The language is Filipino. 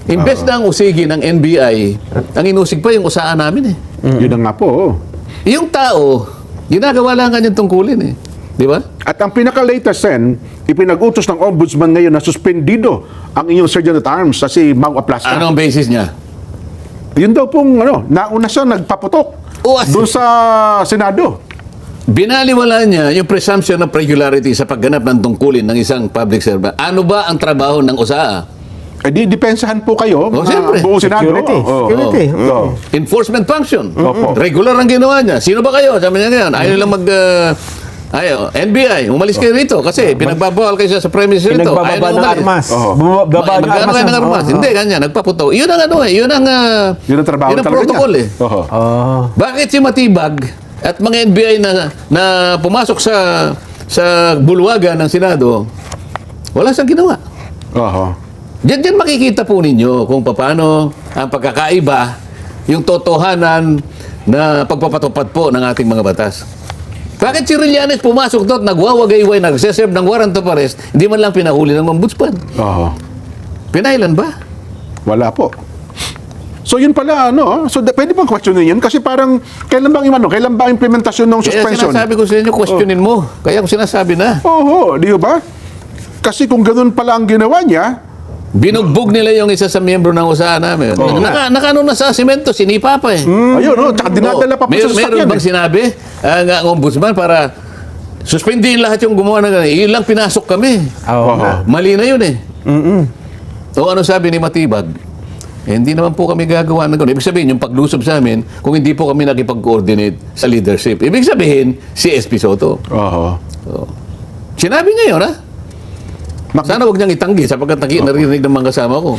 Imbes na ang usigi ng NBI, ang inusig pa yung usaan namin eh. Yun na nga po. Yung tao, ginagawa lang kanyang tungkulin eh. Di ba? At ang pinaka-latest sen, ipinag-utos ng ombudsman ngayon na suspendido ang inyong Sergeant at Arms sa si Mau Aplasta. Ano ang basis niya? Yun daw pong, nauna siya nagpaputok doon sa Senado. Binaliwala niya yung presumption of regularity sa pagganap ng tungkulin ng isang public servant. Ano ba ang trabaho ng USAA? Eh di, depensahan po kayo, siyempre. buong Senado. Security. Enforcement function. Opo. Regular ang ginawa niya. Sino ba kayo? Sabi niya ngayon, ayaw nilang NBI, umalis kayo rito kasi pinagbabawal kayo sa premises rito. Pinagbababa ng armas. Oho. Magkano kayo ng armas? Hindi, ganyan, nagpaputo. Yun ang yun ang trabaho yun ang talaga protocol niya. eh. Oho. Bakit si Matibag at mga NBI na pumasok sa bulwagan ng Senado, wala siyang ginawa. Oho. Diyan makikita po ninyo kung paano ang pagkakaiba, yung totohanan na pagpapatupad po ng ating mga batas. Bakit si Rillanes pumasok doon, nagwawagayway, nagseserve ng warrant of arrest, hindi man lang pinahuli ng ombudsman? Oho. Pinailan ba? Wala po. So yun pala, So pwede bang questionin yun? Kasi parang, kailan ba ang implementasyon ng Kaya suspension? sinasabi ko sa inyo, questionin mo. Kaya ko sinasabi na. Oho, di ba? Kasi kung ganun pala ang ginawa niya, Binugbog nila yung isa sa miyembro ng usahan namin. Nakano na sa simento, sinipa pa eh. ayun, tsaka dinadala pa po sa Meron sasakyan. bang sinabi ang ombudsman para suspendin lahat yung gumawa ng ganun? Yun lang pinasok kami. Oo. Mali na yun eh. O ano sabi ni Matibag? Hindi naman po kami gagawa ng gano'n. Ibig sabihin, yung paglusob sa amin, kung hindi po kami nakipag-coordinate sa leadership. Ibig sabihin, si SP Soto. Oho. Sinabi niya yun, ha? Sana wag niyang itanggi sapagkat narinig ng mga kasama ko.